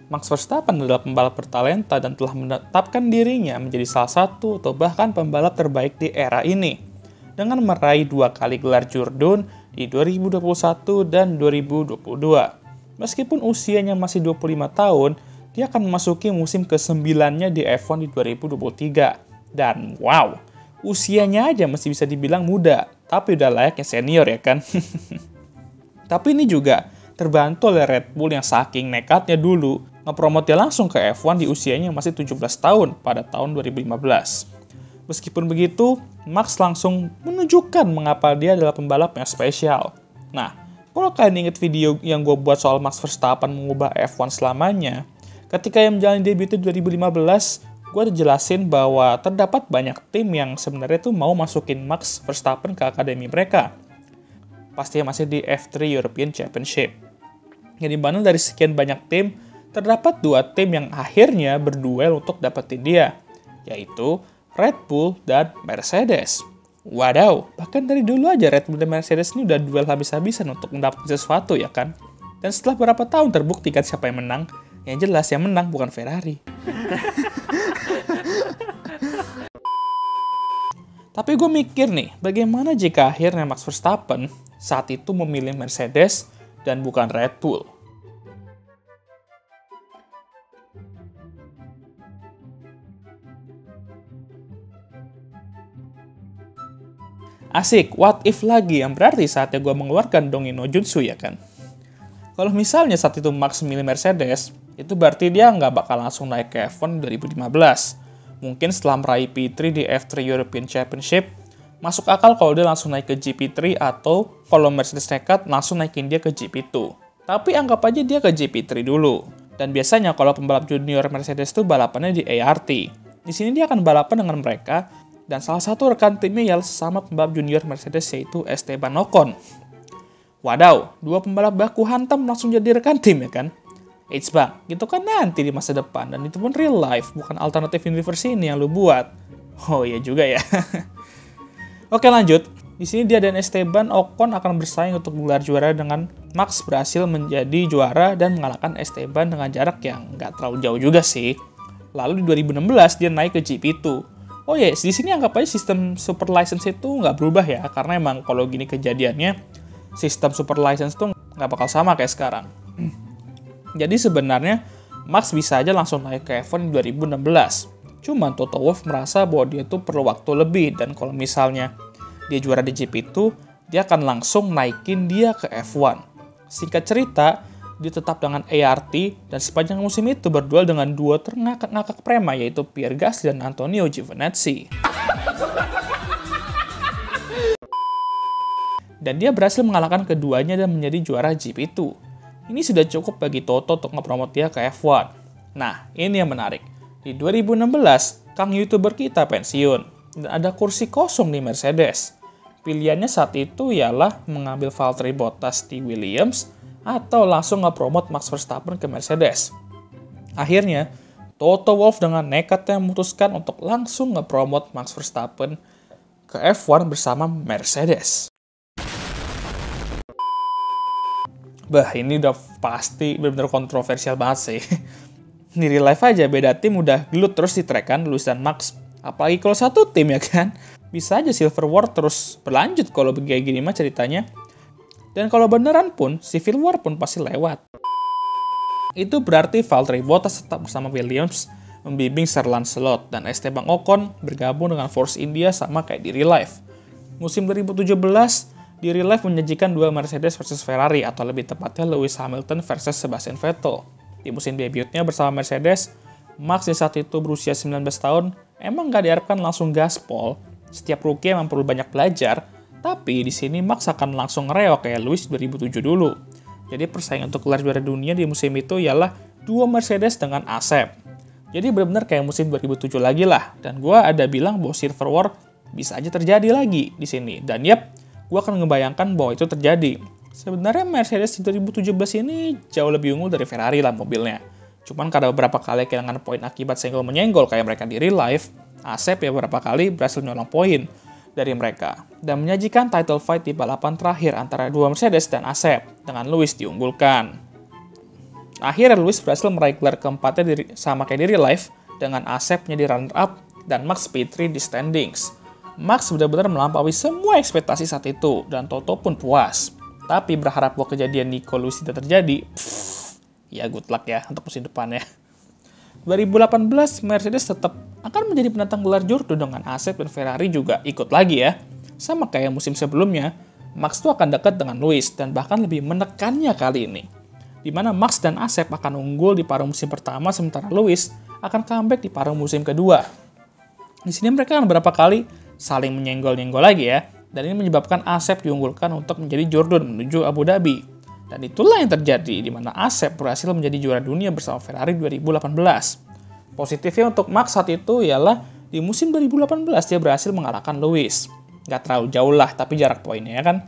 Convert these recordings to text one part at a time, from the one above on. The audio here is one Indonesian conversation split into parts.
Max Verstappen adalah pembalap bertalenta dan telah menetapkan dirinya menjadi salah satu atau bahkan pembalap terbaik di era ini. Dengan meraih 2 kali gelar Jordan di 2021 dan 2022. Meskipun usianya masih 25 tahun, dia akan memasuki musim ke-9-nya di F1 di 2023. Dan wow, usianya aja masih bisa dibilang muda, tapi udah layaknya senior ya kan? Tapi ini juga terbantu oleh Red Bull yang saking nekatnya dulu ngepromot dia langsung ke F1 di usianya masih 17 tahun pada tahun 2015. Meskipun begitu, Max langsung menunjukkan mengapa dia adalah pembalap yang spesial. Nah, kalau kalian ingat video yang gue buat soal Max Verstappen mengubah F1 selamanya, ketika yang menjalani debut di 2015, gue udah jelasin bahwa terdapat banyak tim yang sebenarnya tuh mau masukin Max Verstappen ke akademi mereka. Pastinya masih di F3 European Championship. Yang dimana dari sekian banyak tim, terdapat 2 tim yang akhirnya berduel untuk dapetin dia, yaitu Red Bull dan Mercedes. Wadaw, bahkan dari dulu aja Red Bull dan Mercedes ini udah duel habis-habisan untuk mendapatkan sesuatu ya kan? Dan setelah beberapa tahun terbukti kan siapa yang menang? Yang jelas yang menang bukan Ferrari. Tapi gue mikir nih, bagaimana jika akhirnya Max Verstappen saat itu memilih Mercedes dan bukan Red Bull? Asik, what if lagi yang berarti saatnya gue mengeluarkan Dongi no Jutsu ya kan? Kalau misalnya saat itu Max milih Mercedes, itu berarti dia nggak bakal langsung naik ke F1 2015. Mungkin setelah meraih P3 di F3 European Championship, masuk akal kalau dia langsung naik ke GP3 atau kalau Mercedes nekat langsung naikin dia ke GP2. Tapi anggap aja dia ke GP3 dulu. Dan biasanya kalau pembalap junior Mercedes itu balapannya di ART. Di sini dia akan balapan dengan mereka, dan salah satu rekan timnya ialah sama pembalap junior Mercedes yaitu Esteban Ocon. Wadaw, 2 pembalap baku hantam langsung jadi rekan tim ya kan? Eits bang, gitu kan nanti di masa depan, dan itu pun real life, bukan alternative universe ini yang lu buat. Oh iya juga ya. Oke lanjut, di sini dia dan Esteban Ocon akan bersaing untuk gelar juara dengan Max berhasil menjadi juara dan mengalahkan Esteban dengan jarak yang nggak terlalu jauh juga sih. Lalu di 2016 dia naik ke GP2. Oh ya, di sini anggap aja sistem super license itu nggak berubah ya, karena emang kalau gini kejadiannya, sistem super license tuh nggak bakal sama kayak sekarang. Jadi sebenarnya Max bisa aja langsung naik ke F1 di 2016. Cuman Toto Wolff merasa bahwa dia tuh perlu waktu lebih, dan kalau misalnya dia juara di GP2, dia akan langsung naikin dia ke F1. Singkat cerita, dia tetap dengan ART, dan sepanjang musim itu berduel dengan duo terngakak-ngakak prema, yaitu Pierre Gasly dan Antonio Giovinazzi. Dan dia berhasil mengalahkan keduanya dan menjadi juara GP2. Ini sudah cukup bagi Toto untuk ngepromot dia ke F1. Nah, ini yang menarik. Di 2016, Kang YouTuber kita pensiun, dan ada kursi kosong di Mercedes. Pilihannya saat itu ialah mengambil Valtteri Bottas di Williams, atau langsung ngepromot Max Verstappen ke Mercedes. Akhirnya, Toto Wolff dengan nekatnya memutuskan untuk langsung ngepromot Max Verstappen ke F1 bersama Mercedes. Bah, ini udah pasti benar-benar kontroversial banget sih. Di real life aja beda tim udah gelut terus di track kan, Lewis dan Max. Apalagi kalau satu tim ya kan. Bisa aja Civil War terus berlanjut kalau kayak gini mah ceritanya. Dan kalau beneran pun, Civil War pun pasti lewat. Itu berarti Valtteri Bottas tetap bersama Williams, membimbing Sir Lancelot, dan Esteban Ocon bergabung dengan Force India sama kayak di real life. Musim 2017, di real life menyajikan duel Mercedes versus Ferrari, atau lebih tepatnya Lewis Hamilton versus Sebastian Vettel. Di musim debutnya bersama Mercedes, Max yang saat itu berusia 19 tahun, emang gak diharapkan langsung gaspol. Setiap rookie emang perlu banyak belajar, tapi di sini Max akan langsung ngereok kayak Lewis 2007 dulu. Jadi persaingan untuk gelar juara dunia di musim itu ialah duo Mercedes dengan Asep. Jadi benar-benar kayak musim 2007 lagi lah. Dan gue ada bilang bahwa Silver War bisa aja terjadi lagi di sini. Dan yep, gue akan ngebayangkan bahwa itu terjadi. Sebenarnya Mercedes di 2017 ini jauh lebih unggul dari Ferrari lah mobilnya. Cuman karena beberapa kali kehilangan poin akibat senggol-menyenggol kayak mereka di real life, Asep ya beberapa kali berhasil nyolong poin dari mereka, dan menyajikan title fight di balapan terakhir antara dua Mercedes dan Asep, dengan Lewis diunggulkan. Akhirnya Lewis berhasil meraih gelar keempatnya sama kayak di real life, dengan Asep menjadi runner-up dan Max P3 di standings. Max benar-benar melampaui semua ekspektasi saat itu, dan Toto pun puas. Tapi berharap bahwa kejadian Nico Lewis tidak terjadi, ya good luck ya untuk musim depannya. 2018, Mercedes tetap akan menjadi penantang gelar Jordan dengan Asep dan Ferrari juga ikut lagi ya. Sama kayak musim sebelumnya, Max tuh akan dekat dengan Lewis dan bahkan lebih menekannya kali ini. Di mana Max dan Asep akan unggul di paruh musim pertama sementara Lewis akan comeback di paruh musim kedua. Di sini mereka akan beberapa kali saling menyenggol-nyenggol lagi ya, dan ini menyebabkan Asep diunggulkan untuk menjadi Jordan menuju Abu Dhabi. Dan itulah yang terjadi, di mana Asep berhasil menjadi juara dunia bersama Ferrari 2018. Positifnya untuk Max saat itu ialah di musim 2018 dia berhasil mengalahkan Lewis. Nggak terlalu jauh lah, tapi jarak poinnya ya kan.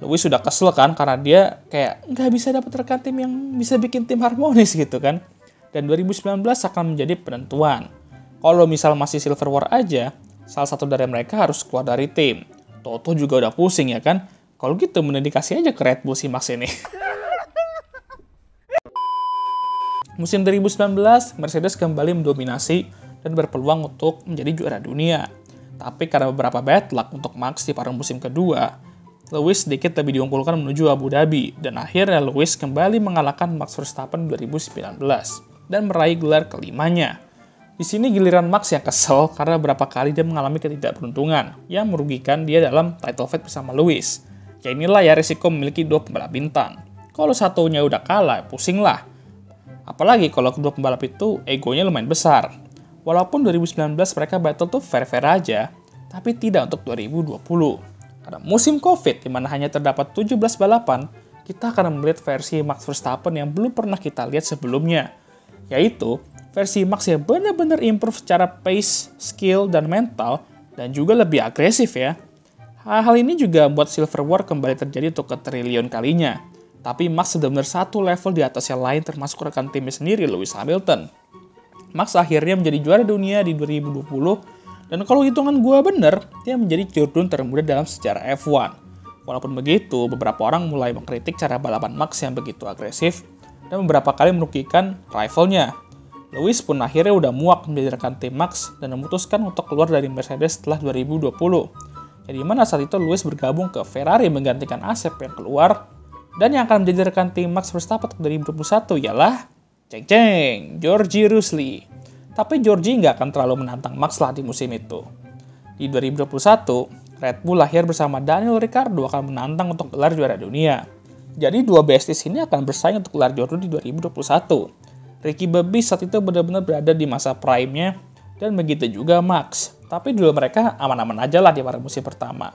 Lewis sudah kesel kan, karena dia kayak nggak bisa dapat rekan tim yang bisa bikin tim harmonis gitu kan. Dan 2019 akan menjadi penentuan. Kalau misal masih Silver War aja, salah satu dari mereka harus keluar dari tim. Toto juga udah pusing ya kan. Kalau gitu mending dikasih aja ke Red Bull si Max ini. Musim 2019, Mercedes kembali mendominasi dan berpeluang untuk menjadi juara dunia. Tapi karena beberapa bad luck untuk Max di paruh musim kedua, Lewis sedikit lebih diunggulkan menuju Abu Dhabi, dan akhirnya Lewis kembali mengalahkan Max Verstappen 2019 dan meraih gelar kelimanya. Di sini giliran Max yang kesel karena beberapa kali dia mengalami ketidakberuntungan yang merugikan dia dalam title fight bersama Lewis. Ya inilah ya risiko memiliki dua pembalap bintang. Kalau satunya udah kalah, pusing lah. Apalagi kalau kedua pembalap itu egonya lumayan besar. Walaupun 2019 mereka battle tuh fair-fair aja, tapi tidak untuk 2020. Karena musim COVID, di mana hanya terdapat 17 balapan, kita akan melihat versi Max Verstappen yang belum pernah kita lihat sebelumnya. Yaitu, versi Max yang benar-benar improve secara pace, skill, dan mental, dan juga lebih agresif ya. Hal ini juga membuat Silver War kembali terjadi untuk ketriliun kalinya. Tapi Max benar-benar satu level di atas yang lain termasuk rekan timnya sendiri, Lewis Hamilton. Max akhirnya menjadi juara dunia di 2020, dan kalau hitungan gue bener, dia menjadi Jordan termuda dalam sejarah F1. Walaupun begitu, beberapa orang mulai mengkritik cara balapan Max yang begitu agresif, dan beberapa kali merugikan rivalnya. Lewis pun akhirnya udah muak menjadi rekan tim Max, dan memutuskan untuk keluar dari Mercedes setelah 2020. Jadi mana saat itu Lewis bergabung ke Ferrari menggantikan Asep yang keluar, dan yang akan menjadi rekan tim Max Verstappen 2021 ialah George Russell. Tapi Georgie nggak akan terlalu menantang Max lah di musim itu. Di 2021, Red Bull lahir bersama Daniel Ricciardo akan menantang untuk gelar juara dunia. Jadi dua besties ini akan bersaing untuk gelar juara di 2021. Ricky Bobby saat itu benar-benar berada di masa prime-nya, dan begitu juga Max. Tapi dulu mereka aman-aman aja lah di paruh musim pertama.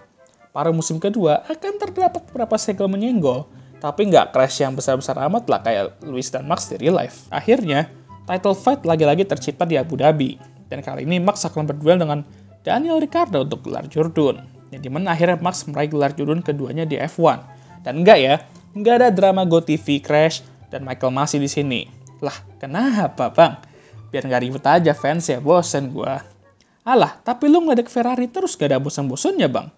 Paruh musim kedua akan terdapat beberapa segel menyenggol, tapi nggak crash yang besar-besar amat lah kayak Lewis dan Max di real life. Akhirnya, title fight lagi-lagi tercipta di Abu Dhabi, dan kali ini Max akan berduel dengan Daniel Ricciardo untuk gelar Jordan, yang dimana akhirnya Max meraih gelar Jordan keduanya di F1. Dan nggak ada drama GoTV crash dan Michael Masi di sini. Lah, kenapa bang? Biar nggak ribet aja fans ya, bosen gua. Alah, tapi lu ngeledek Ferrari terus gak ada bosan-bosannya bang?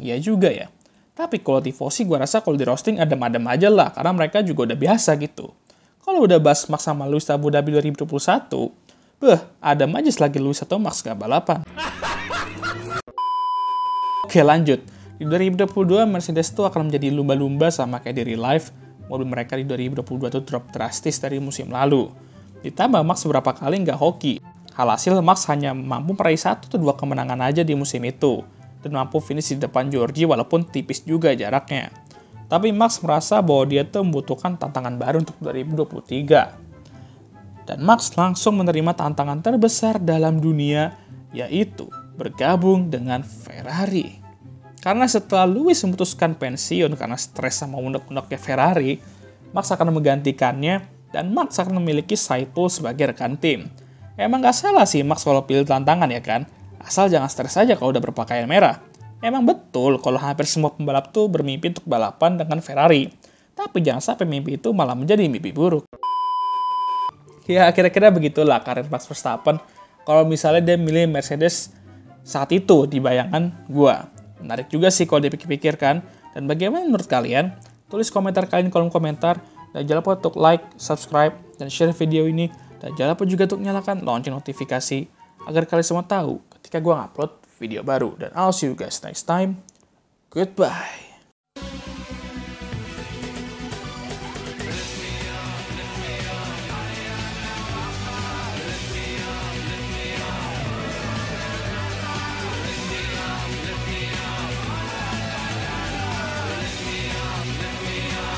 Ya juga ya. Tapi kalau tifosi gua rasa kalau di roasting adem-adem aja lah, karena mereka juga udah biasa gitu. Kalau udah bahas Max sama Lewis Abu Dhabi 2021, adem aja selagi Lewis atau Max gak balapan. Oke lanjut, di 2022 Mercedes tuh akan menjadi lumba-lumba sama kayak di real life. Mobil mereka di 2022 tuh drop drastis dari musim lalu. Ditambah Max beberapa kali nggak hoki. Alhasil Max hanya mampu meraih 1-2 kemenangan aja di musim itu, dan mampu finish di depan Georgie walaupun tipis juga jaraknya. Tapi Max merasa bahwa dia tuh membutuhkan tantangan baru untuk 2023. Dan Max langsung menerima tantangan terbesar dalam dunia, yaitu bergabung dengan Ferrari. Karena setelah Lewis memutuskan pensiun karena stres sama unek-uneknya Ferrari, Max akan menggantikannya, dan Max akan memiliki Saito sebagai rekan tim. Emang gak salah sih Max kalau pilih tantangan ya kan? Asal jangan stres aja kalau udah berpakaian merah. Emang betul kalau hampir semua pembalap tuh bermimpi untuk balapan dengan Ferrari. Tapi jangan sampai mimpi itu malah menjadi mimpi buruk. Ya kira-kira begitulah karir Max Verstappen kalau misalnya dia milih Mercedes saat itu di bayangan gua. Menarik juga sih kalau dipikir-pikir kan. Dan bagaimana menurut kalian? Tulis komentar kalian di kolom komentar. Dan jangan lupa untuk like, subscribe, dan share video ini. Dan jangan lupa juga untuk nyalakan lonceng notifikasi agar kalian semua tahu ketika gue ngupload video baru. Dan I'll see you guys next time. Goodbye.